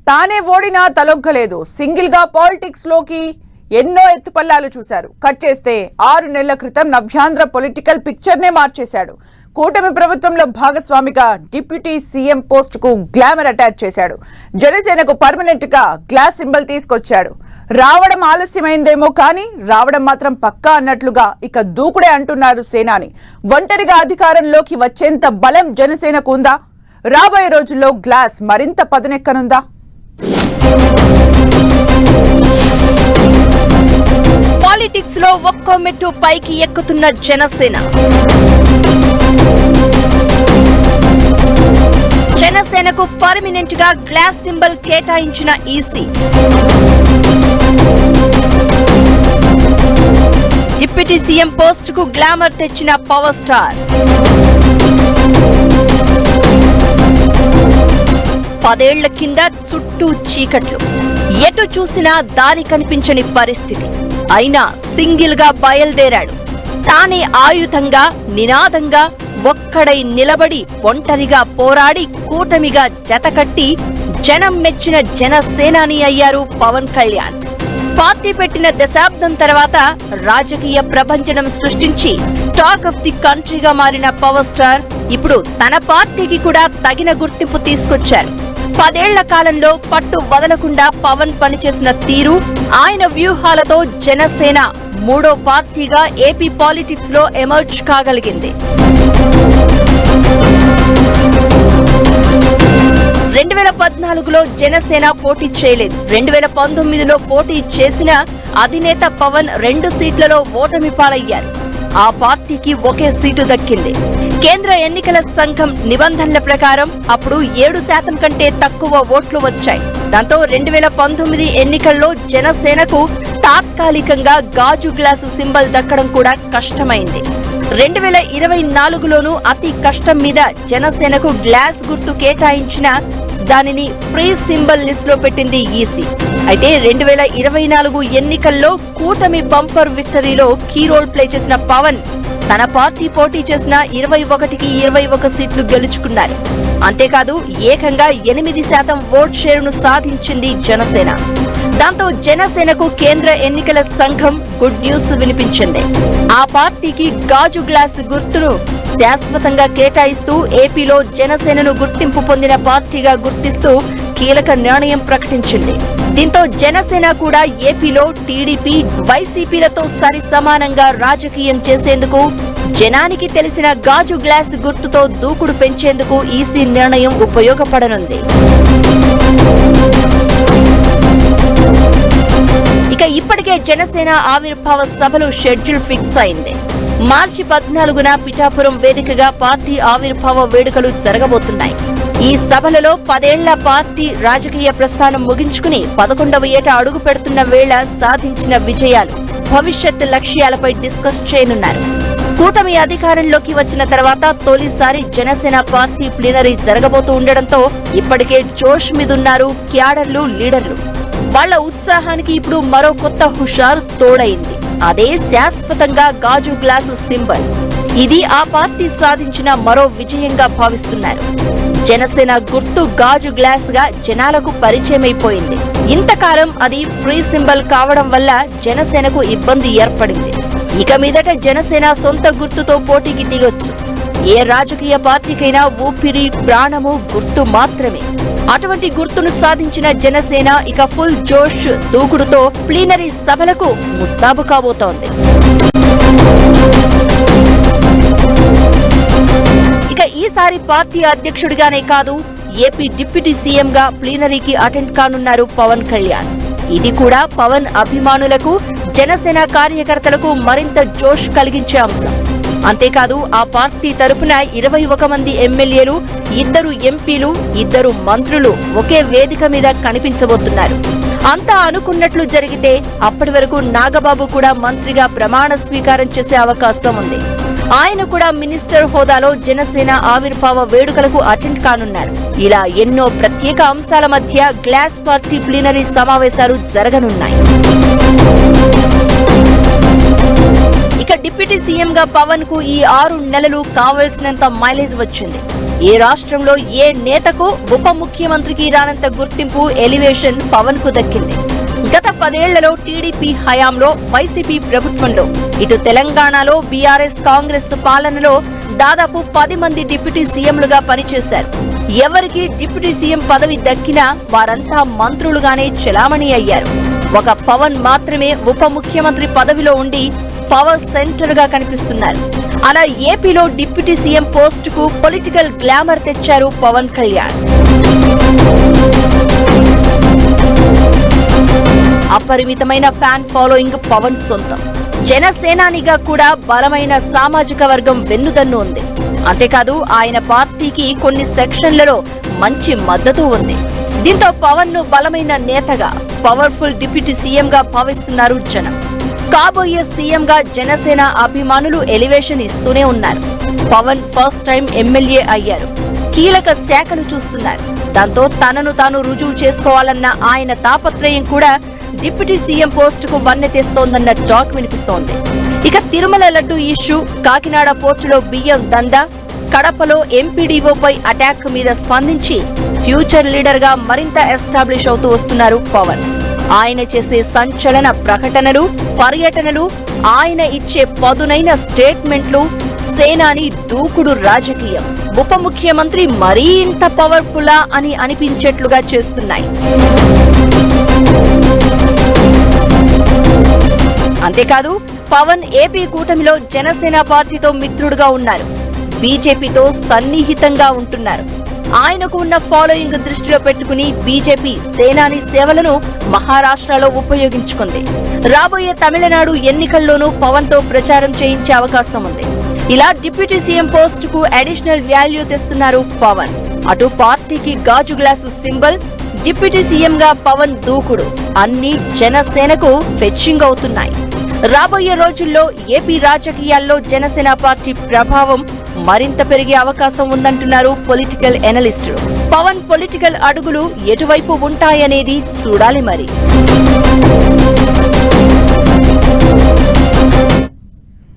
తానే ఓడినా తలొగ్గలేదు. సింగిల్ గా పాలిటిక్స్ లోకి ఎన్నో ఎత్తుపల్లాలు చూశారు. కట్ చేస్తే 6 నెలల క్రితం నవ్యాంధ్ర పొలిటికల్ పిక్చర్ నే మార్చేశాడు. కూటమి ప్రభుత్వంలో భాగస్వామిగా డిప్యూటీ సీఎం పోస్ట్ కు గ్లామర్ అటాచ్ చేశాడు. జనసేనకు పర్మనెంట్ గా గ్లాస్ సింబల్ తీసుకొచ్చాడు. రావడం ఆలస్యమైందేమో కానీ రావడం మాత్రం పక్కా అన్నట్లుగా ఇక దూకుడే అంటున్నారు సేనాని. ఒంటరిగా అధికారంలోకి వచ్చేంత బలం జనసేనకు ఉందా? రాబోయే రోజుల్లో గ్లాస్ మరింత పదునెక్కనుందా? పాలిటిక్స్ లో ఒక్కో మెట్టు పైకి ఎక్కుతున్న జనసేన. జనసేనకు పర్మనెంట్ గా గ్లాస్ సింబల్ కేటాయించిన ఈసీ. డిప్యూటీ సీఎం పోస్ట్ కు గ్లామర్ తెచ్చిన పవర్ స్టార్. 10 ఏళ్ల కింద చుట్టూ చీకట్లు, ఎటు చూసినా దారి కనిపించని పరిస్థితి. అయినా సింగిల్ గా బయలుదేరాడు. తానే ఆయుధంగా, నినాదంగా ఒక్కడై నిలబడి ఒంటరిగా పోరాడి కూటమిగా జతకట్టి జనం మెచ్చిన జనసేనాని అయ్యారు పవన్ కళ్యాణ్. పార్టీ పెట్టిన దశాబ్దం తర్వాత రాజకీయ ప్రభంజనం సృష్టించి టాక్ ఆఫ్ ది కంట్రీగా మారిన పవర్ స్టార్ ఇప్పుడు తన పార్టీకి కూడా తగిన గుర్తింపు తీసుకొచ్చారు. 10 ఏళ్ల కాలంలో పట్టు వదలకుండా పవన్ పనిచేసిన తీరు, ఆయన వ్యూహాలతో జనసేన 3వ పార్టీగా ఏపీ పాలిటిక్స్ లో ఎమర్జ్ కాగలిగింది. 2014లో జనసేన పోటీ చేయలేదు. 2019లో పోటీ చేసిన అధినేత పవన్ 2 సీట్లలో ఓటమి పాలయ్యారు. ఆ పార్టీకి ఒకే సీటు దక్కింది. కేంద్ర ఎన్నికల సంఘం నిబంధనల ప్రకారం అప్పుడు 7% కంటే తక్కువ ఓట్లు వచ్చాయి. దాంతో 2019 ఎన్నికల్లో జనసేనకు తాత్కాలికంగా గాజు గ్లాసు సింబల్ దక్కడం కూడా కష్టమైంది. 2024లోనూ అతి కష్టం మీద జనసేనకు గ్లాస్ గుర్తు కేటాయించిన దానిని ఫ్రీ సింబల్ లిస్ట్ లో పెట్టింది ఈసీ. అయితే 2024 ఎన్నికల్లో కూటమి బంపర్ విక్టరీలో కీ రోల్ ప్లే చేసిన పవన్ తన పార్టీ పోటీ చేసిన 21కి 21 సీట్లు గెలుచుకున్నారు. అంతేకాదు ఏకంగా 8% ఓట్ షేరును సాధించింది జనసేన. దాంతో జనసేనకు కేంద్ర ఎన్నికల సంఘం గుడ్ న్యూస్ వినిపించింది. ఆ పార్టీకి గాజు గ్లాస్ గుర్తును శాశ్వతంగా కేటాయిస్తూ ఏపీలో జనసేనను గుర్తింపు పొందిన పార్టీగా గుర్తిస్తూ కీలక నిర్ణయం ప్రకటించింది. దీంతో జనసేన కూడా ఏపీలో టీడీపీ, వైసీపీలతో సరి సమానంగా రాజకీయం చేసేందుకు, జనానికి తెలిసిన గాజు గ్లాస్ గుర్తుతో దూకుడు పెంచేందుకు ఈసీ నిర్ణయం ఉపయోగపడనుంది. ఇక ఇప్పటికే జనసేన ఆవిర్భావ సభలు షెడ్యూల్ ఫిక్స్ అయింది. మార్చి 14న పిఠాపురం వేదికగా పార్టీ ఆవిర్భావ వేడుకలు జరగబోతున్నాయి. ఈ సభలలో 10 ఏళ్ల పార్టీ రాజకీయ ప్రస్థానం ముగించుకుని 11వ ఏట అడుగు పెడుతున్న వేళ సాధించిన విజయాలు, భవిష్యత్ లక్ష్యాలపై డిస్కస్ చేయనున్నారు. కూటమి అధికారంలోకి వచ్చిన తర్వాత తొలిసారి జనసేన పార్టీ ప్లీనరీ జరగబోతూ ఉండడంతో ఇప్పటికే జోష్ మీదున్నారు క్యాడర్లు, లీడర్లు. వాళ్ల ఉత్సాహానికి ఇప్పుడు మరో కొత్త హుషారు తోడైంది. అదే శాశ్వతంగా గాజు గ్లాసు సింబల్. ఇది ఆ పార్టీ సాధించిన మరో విజయంగా భావిస్తున్నారు. జనసేన గుర్తు గాజు గ్లాస్ గా జనాలకు పరిచయమైపోయింది. ఇంతకాలం అది ఫ్రీ సింబల్ కావడం వల్ల జనసేనకు ఇబ్బంది ఏర్పడింది. ఇక మీదట జనసేన సొంత గుర్తుతో పోటీకి దిగొచ్చు. ఏ రాజకీయ పార్టీకైనా ఊపిరి, ప్రాణము గుర్తు మాత్రమే. అటువంటి గుర్తును సాధించిన జనసేన ఇక ఫుల్ జోష్, దూకుడుతో ప్లీనరీ సభలకు ముస్తాబు కాబోతోంది. ఇక ఈసారి పార్టీ అధ్యక్షుడిగానే కాదు, ఏపీ డిప్యూటీ సీఎం గా ప్లీనరీకి అటెండ్ కానున్నారు పవన్ కళ్యాణ్. ఇది కూడా పవన్ అభిమానులకు, జనసేన కార్యకర్తలకు మరింత జోష్ కలిగించే అంశం. అంతేకాదు ఆ పార్టీ తరపున 21 మంది ఎమ్మెల్యేలు, 2 ఎంపీలు, 2 మంత్రులు ఒకే వేదిక మీద కనిపించబోతున్నారు. అంతా అనుకున్నట్లు జరిగితే అప్పటి వరకు నాగబాబు కూడా మంత్రిగా ప్రమాణ స్వీకారం చేసే అవకాశం ఉంది. ఆయన కూడా మినిస్టర్ హోదాలో జనసేన ఆవిర్భావ వేడుకలకు అటెండ్ కానున్నారు. ఇలా ఎన్నో ప్రత్యేక అంశాల మధ్య గ్లాస్ పార్టీ ప్లీనరీ సమావేశాలు జరగనున్నాయి. ఇక డిప్యూటీ సీఎం గా పవన్ కు ఈ 6 నెలలు కావాల్సినంత మైలేజ్ వచ్చింది. ఏ రాష్ట్రంలో ఏ నేతకు ఉప ముఖ్యమంత్రికి రానంత గుర్తింపు ఎలివేషన్ పవన్ కు దక్కింది. గత 10 ఏళ్లలో టీడీపీ హయాంలో, వైసీపీ ప్రభుత్వంలో, ఇటు తెలంగాణలో బీఆర్ఎస్ కాంగ్రెస్ పాలనలో దాదాపు 10 మంది డిప్యూటీ సీఎంలుగా పనిచేశారు. ఎవరికి డిప్యూటీ సీఎం పదవి దక్కినా వారంతా మంత్రులుగానే చెలామణి అయ్యారు. ఒక పవన్ మాత్రమే ఉప ముఖ్యమంత్రి పదవిలో ఉండి పవర్ సెంటర్ గా కనిపిస్తున్నారు. అలా ఏపీలో డిప్యూటీ సీఎం పోస్ట్ కు పొలిటికల్ గ్లామర్ తెచ్చారు పవన్ కళ్యాణ్. అపరిమితమైన ఫ్యాన్ ఫాలోయింగ్ పవన్ సొంతం. జనసేనానిగా కూడా బలమైన సామాజిక వర్గం వెన్నుదన్ను ఉంది. అంతేకాదు ఆయన పార్టీకి కొన్ని సెక్షన్లలో మంచి మద్దతు ఉంది. దీంతో పవన్ ను బలమైన నేతగా, పవర్ఫుల్ డిప్యూటీ సీఎం గా భావిస్తున్నారు జనం. కాబోయే సీఎం గా జనసేన అభిమానులు ఎలివేషన్ ఇస్తూనే ఉన్నారు. పవన్ ఫస్ట్ టైం ఎమ్మెల్యే అయ్యారు. కీలక శాఖలు చూస్తున్నారు. దాంతో తనను తాను రుజువు చేసుకోవాలన్న ఆయన తాపత్రయం కూడా డిప్యూటీ సీఎం పోస్ట్ కు వన్నె తెస్తోందన్న టాక్ వినిపిస్తోంది. ఇక తిరుమల లడ్డు ఇష్యూ, కాకినాడ పోర్టులో బియ్యం దందా, కడపలో ఎంపీడీఓపై అటాక్ మీద స్పందించి ఫ్యూచర్ లీడర్ గా మరింత ఎస్టాబ్లిష్ అవుతూ వస్తున్నారు పవన్. ఆయన చేసే సంచలన ప్రకటనలు, పర్యటనలు, ఆయన ఇచ్చే పదునైన స్టేట్మెంట్లు, సేనాని దూకుడు రాజకీయం ఉప ముఖ్యమంత్రి మరీ ఇంత పవర్ఫుల్లా అని అనిపించేట్లుగా చేస్తున్నాయి. అంతేకాదు పవన్ ఏపీ కూటమిలో జనసేన పార్టీతో మిత్రుడుగా ఉన్నారు. బీజేపీతో సన్నిహితంగా ఉంటున్నారు. ఆయనకు ఉన్న ఫాలోయింగ్ దృష్టిలో పెట్టుకుని బీజేపీ సేనాని సేవలను మహారాష్ట్రలో ఉపయోగించుకుంది. రాబోయే తమిళనాడు ఎన్నికల్లోనూ పవన్ తో ప్రచారం చేయించే అవకాశం ఉంది. ఇలా డిప్యూటీ సీఎం పోస్ట్ కు అడిషనల్ వాల్యూ తెస్తున్నారు పవన్. అటు పార్టీకి గాజు గ్లాసు సింబల్, డిప్యూటీ సీఎం గా పవన్ దూకుడు అన్ని జనసేనకు ఫెచ్చింగ్ అవుతున్నాయి. రాబోయే రోజుల్లో ఏపీ రాజకీయాల్లో జనసేన పార్టీ ప్రభావం మరింత పెరిగే అవకాశం ఉందంటున్నారు పొలిటికల్ ఎనలిస్టులు. పవన్ పొలిటికల్ అడుగులు ఎటువైపు ఉంటాయనేది చూడాలి మరి.